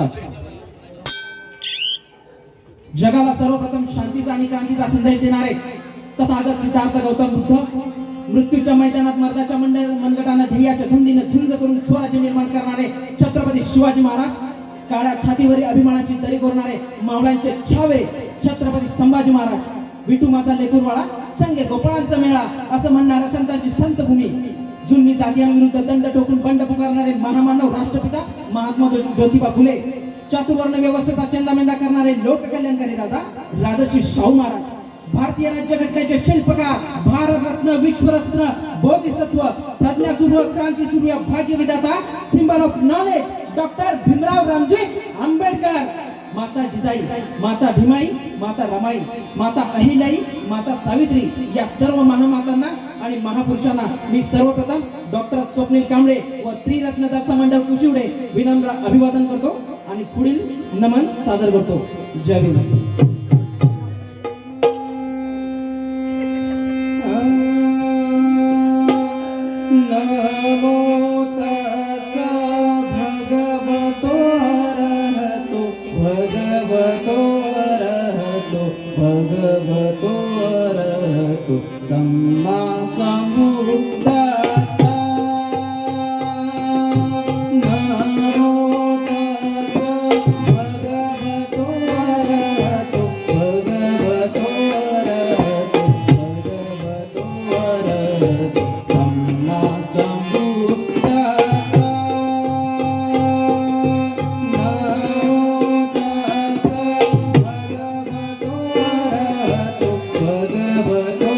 असतात. जगाला सर्वप्रथम शांतीचा आणि क्रांतीचा संदेश देणारे तथागत सिद्धार्थ गौतम बुद्ध, मृत्यूच्या मैदानात मर्दाच्या मनगटाने ध्येयाच्या धुंदीने झुंज करून स्वराज्य निर्माण करणारे छत्रपती शिवाजी महाराज, काळ्या छातीवरील अभिमानाची दरी कोरणारे मावळ्यांचे छावे छत्रपती संभाजी महाराज, विठू माझा लेकूरवाळा संगे गोपाळांचा मेळा असं म्हणणाऱ्या संतांची संतभूमी, जुलमी जातीयांविरुद्ध दंड ठोकून बंड पुकारणारे महामानव राष्ट्रपिता महात्मा ज्योतिबा फुले, चातुर्वर्ण व्यवस्थेचा चंदामेंदा करणारे लोककल्याणकारी राजा राजर्षी शाहू महाराज, भारतीय राज्यघटनेचे शिल्पकार, भारतरत्न विश्वरत्न बोधिसत्व, प्रज्ञासूर्य क्रांतीसूर्य भाग्यविधाता, symbol of knowledge doctor Bhimrao Ramji Ambedkar, माता जिजाई, माता भीमाई, माता रमाई, माता अहिल्याई, माता सावित्री या सर्व महामातांना आणि महापुरुषांना मी सर्वप्रथम डॉक्टर स्वप्नील कांबळे व त्रिरत्न दत्त मंडळ कुशिवडे विनम्र अभिवादन करतो आणि पुढील नमन सादर करतो. जय भीम. नमो तस्सा भगवतो अरहतो भगवतो अरहतो भगवतो अरहतो सम्मा सम्बुद्धस्सा. नमो तस्सा भगवतो अरहतो भगवतो अरहतो भगवतो अरहतो सम्मा सम्बुद्धस्सा. नमो तस्सा भगवतो अरहतो भगवतो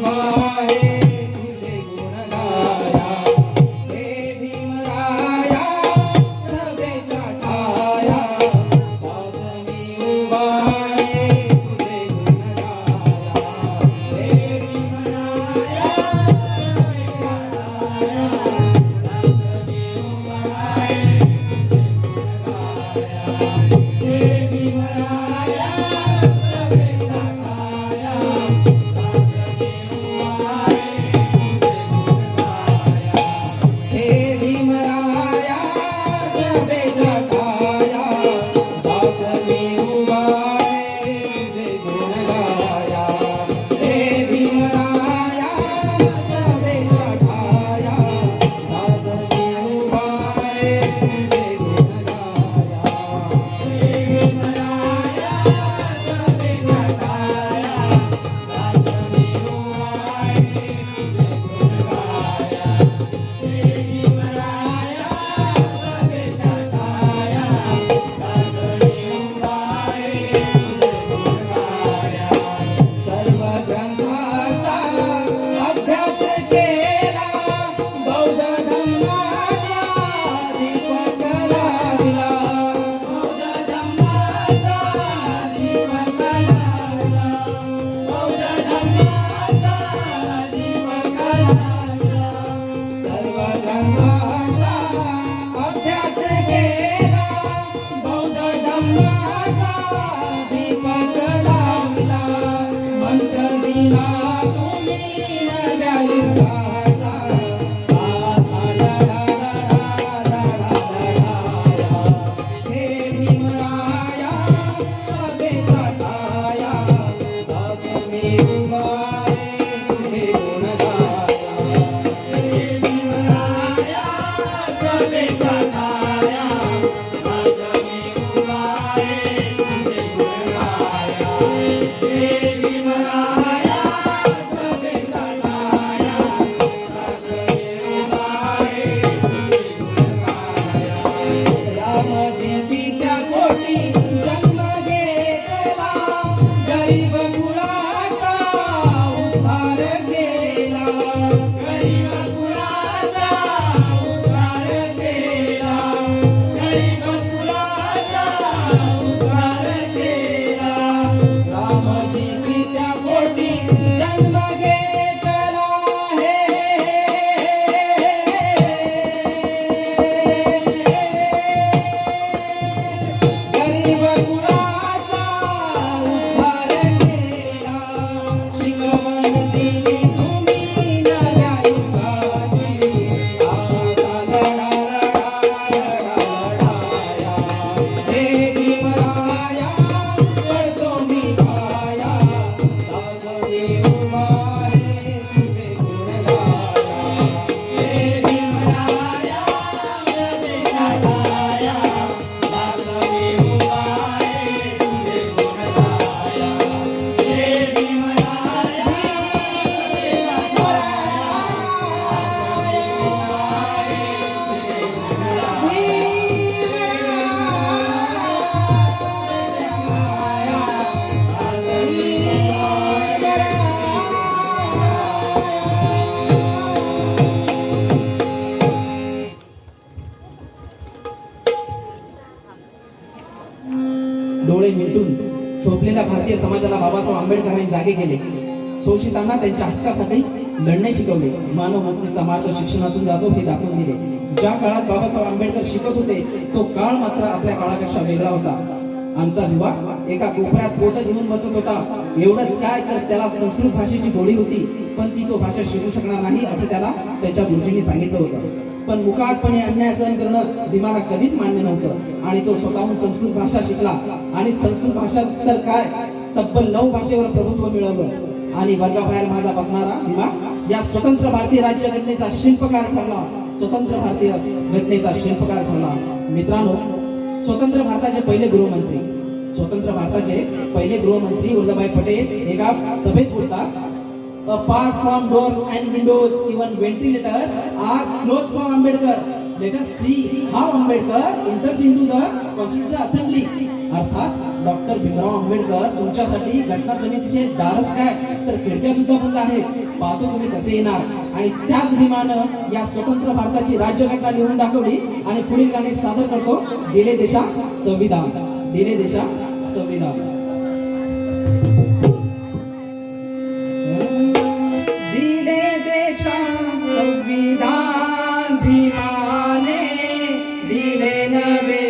उभा आहे तुझे गुण गाया हे भीमराया सभेच्या ठाया दास मी उभा आहे तुझे गुण गाया हे भीमराया सभेच्या ठाया दास मी उभा आहे हे भीमराया सभेच्या ठाया हे भीमराया सभेच्या ठाया दास मी उभा आहे तुझे गुण गाया हे भीमराया सभेच्या ठाया दास मी उभा आहे तुझे गुण गाया हे भीमराया सभेच्या ठाया दास मी उभा आहे तुझे गुण गाया सर्व ग्रंथाचा अभ्यास केला बौद्ध धम्माचा दीपक लावला बौद्ध धम्माचा दीपक लावला बौद्ध धम्माचा दीपक लावला सर्व ग्रंथाचा अभ्यास केला बौद्ध धम्माचा दीपक लावला मंत्र दिला तुम्ही नव्या युगाचा आता लढा लढा लढा लढाया हे भीमराया सभेच्या ठाया दास मी उभा आहे तुझे गुण गाया हे भीमराया सभेच्या ठाया दास मी उभा आहे तुझे गुण गाया हे भीमराया सभेच्या ठाया दास मी उभा आहे तुझे गुण गाया रामजितीच्या कोटी जन्म घेतला गरीब कुळाचा उद्धार केला गरीब कुळाचा उद्धार केला गरीब कुळाचा उद्धार केला रामजितीच्या कोटी जन्म घेतला हे गरीब कुळाचा उद्धार केला शिकवण दिली तुम्ही नव्या युगाची आता लढा लढा लढा लढाया हे भीमराया पडतो मी पाया दास मी उभा आहे तुझे गुण गाया हे भीमराया सभेच्या ठाया दास मी उभा आहे तुझे गुण गाया हे भीमराया डोळे मिटून झोपलेल्या भारतीय समाजाला बाबासाहेब आंबेडकरांनी जागे केले शोषितांना त्यांच्या हक्कासाठी लढणे शिकवले मानव मुक्तीचा मार्ग शिक्षणातून जातो हे दाखवून दिले ज्या काळात बाबासाहेब आंबेडकर शिकत होते तो काळ मात्र आपल्या काळापेक्षा वेगळा होता आमचा विवाह एका कोपऱ्यात पोट घेऊन बसत होता एवढंच काय तर त्याला संस्कृत भाषेची गोडी होती पण ती तो भाषा शिकू शकणार नाही असं त्याला त्याच्या गुरुजींनी सांगितलं होतं पण मुकाटपणे अन्याय सहन करणं भीमाला कधीच मान्य नव्हतं आणि तो स्वतःहून संस्कृत भाषा शिकला आणि संस्कृत भाषा तर काय तब्बल 9 भाषेवर प्रभुत्व मिळवलं आणि वर्गाबाहेर माझा बसणारा भीमा या स्वतंत्र भारतीय राज्यघटनेचा शिल्पकार ठरला स्वतंत्र भारतीय घटनेचा शिल्पकार ठरला मित्रांनो स्वतंत्र भारताचे पहिले गृहमंत्री स्वतंत्र भारताचे पहिले गृहमंत्री वल्लभभाई पटेल एका सभेत बोलतात apart from doors and windows even ventilators are closed for Ambedkar let us see how Ambedkar enters into the constitutional assembly अर्थात डॉक्टर भीमराव आंबेडकर तुमच्यासाठी घटना समितीचे दारच काय तर खिडक्या सुद्धा बंद आहेत. पाहतो तुम्ही कसे येणार. आणि त्याच भीमानं या स्वतंत्र भारताची राज्यघटना लिहून दाखवली आणि पुढील गाणे सादर करतो. दिले देशा संविधान, दिले देशा संविधान. दिले देशा संविधान भीमाने दिले नवे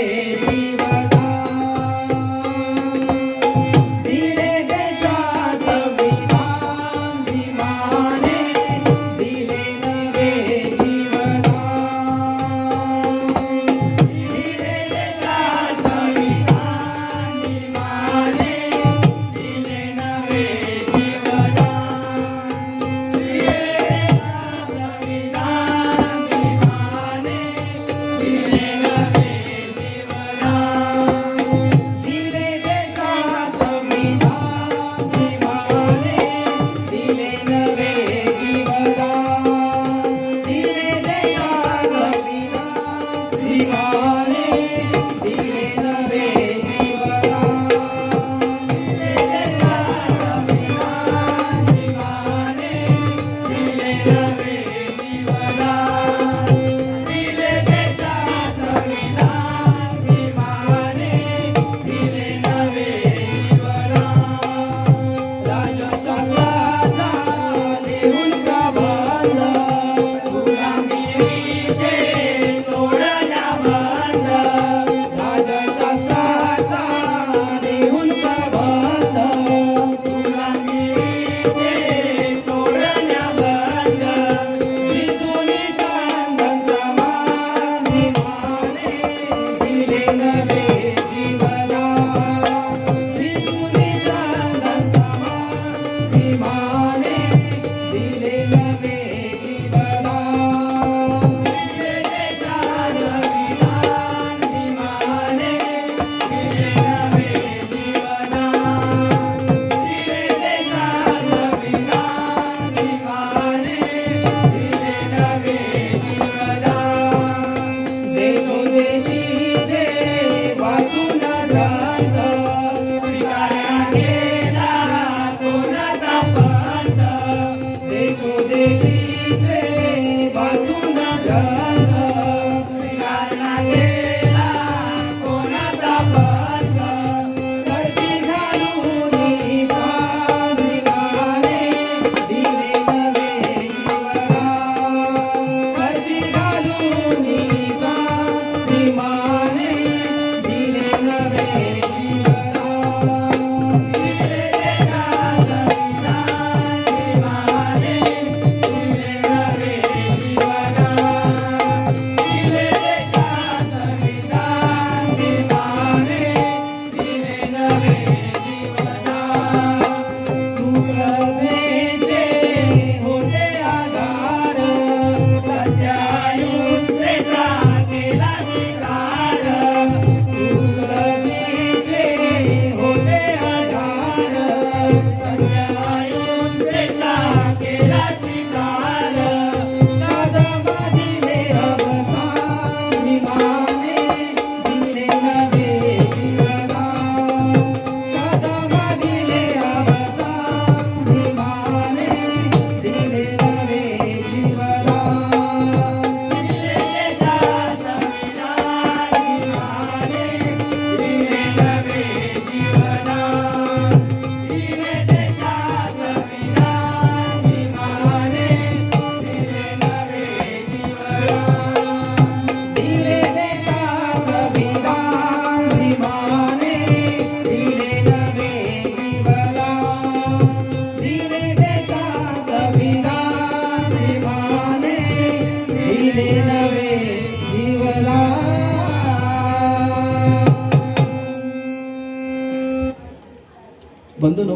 बंधूंनो,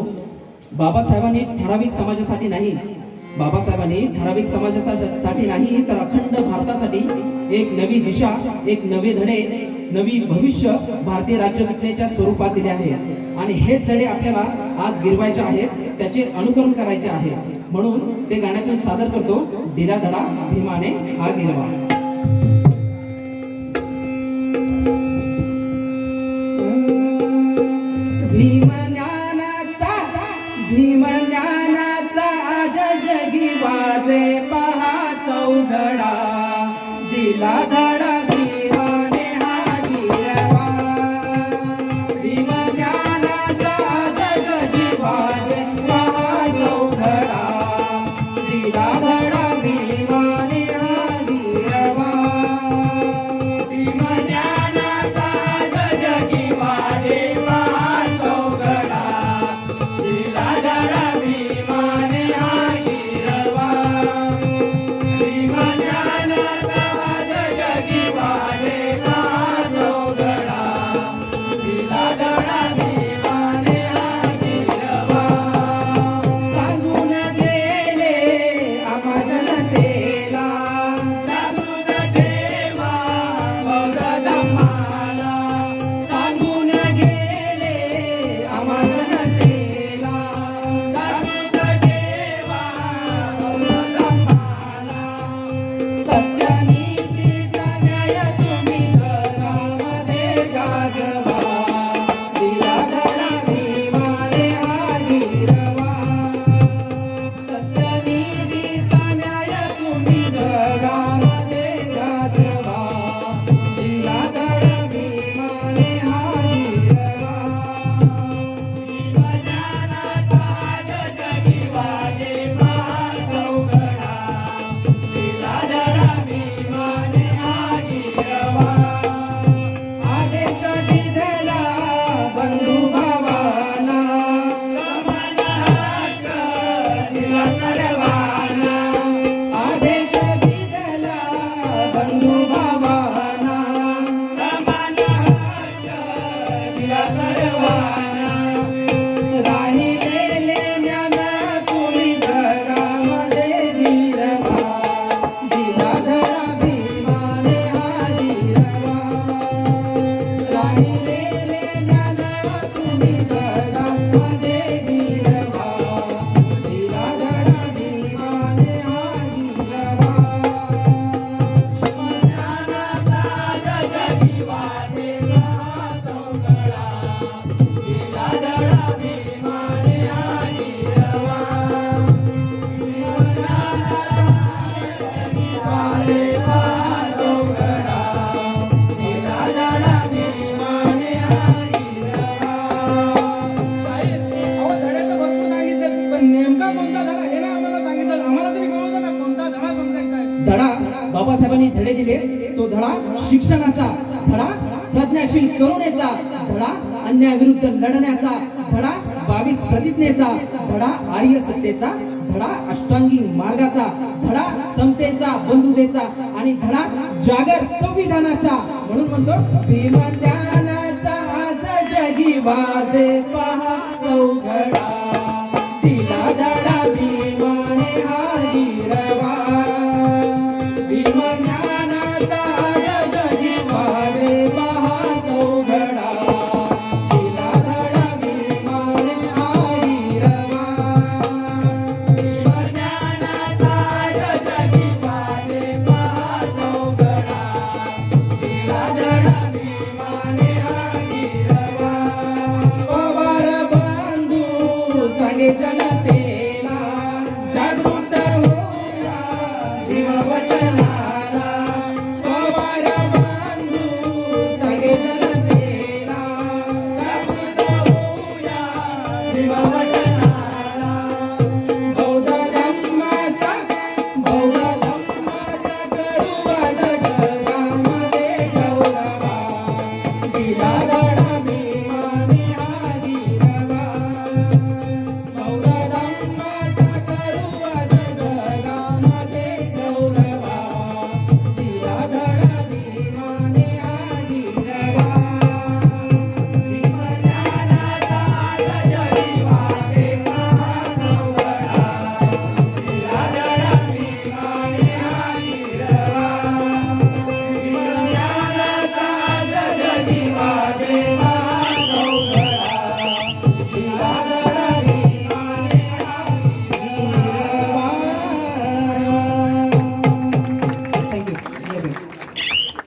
बाबासाहेबांनी ठराविक समाजासाठी नाही, बाबासाहेबांनी ठराविक समाजासाठी नाही तर अखंड भारतासाठी एक नवी दिशा, एक नवे धडे, नवी भविष्य भारतीय राज्यघटनेच्या स्वरूपात दिले आहे. आणि हेच धडे आपल्याला आज गिरवायचे आहेत, त्याचे अनुकरण करायचे आहे. म्हणून ते गाण्यातून सादर करतो, दिला धडा भीमाने हा गिरवा. भीमज्ञानाचा आज जगी वाजे पहा चौघडा दिला धडा भीमाने हा गिरवा भीमज्ञानाचा आज जगी वाजे पहा चौघडा दिला धडा भीमाने हा गिरवा भीमज्ञानाचा आज जगी वाजे पहा चौघडा दिला धडा भीमाने हा गिरवा भीमज्ञानाचा आज जगी वाजे पहा चौघडा दिला धडा भीमाने हा गिरवा सांगून गेले आम्हा जनतेला दासून ठेवा बौद्ध धम्माला सांगून गेले आम्हा जनतेला दासून ठेवा बौद्ध धम्माला सत्यनीतीचा न्याय तुम्ही घरामध्ये गाजवा दिला धडा भीमाने हा गिरवा सत्यनीतीचा न्याय तुम्ही घरामध्ये गाजवा दिला धडा भीमाने हा गिरवा भीमज्ञानाचा आज जगी वाजे पहा चौघडा दिला धडा भीमाने हा गिरवा आदेश दिला बंधू भावांना समान हक्क दिला सर्वांना आदेश दिला बंधू भावांना समान हक्क दिला सर्वांना राहिलेले ज्ञान तुम्ही जगामध्ये गिरवा दिला धडा भीमाने हा गिरवा राहिलेले ज्ञान तुम्ही जगामध्ये गिरवा दिला धडा भीमाने हा गिरवा भीमज्ञानाचा आज जगी वाजे पहा चौघडा दिला धडा भीमाने हा गिरवा भीमज्ञानाचा जगी वाजे पहा चौघडा दिला धडा भीमाने हा गिरवा अहो धड्याचं भरपूर सांगितलं पण नेमका कोणता धडा हे ना आम्हाला सांगितलं आम्हाला तरी कळवतं ना कोणता धडा समजायचा आहे धडा बाबासाहेबांनी धडे दिले तो धडा शिक्षणाचा धडा प्रज्ञाशील करुणेचा धडा अन्यायाविरुद्ध लढण्याचा धडा 22 प्रतिज्ञेचा धडा आर्य सत्तेचा धडा अष्टांगी मार्गाचा धडा समतेचा बंधुतेचा आणि धडा जागर संविधानाचा म्हणून म्हणतो भीमज्ञानाचा आज जगी वाजे पहा चौघडा दिला धडा भीमाने हा गिरवा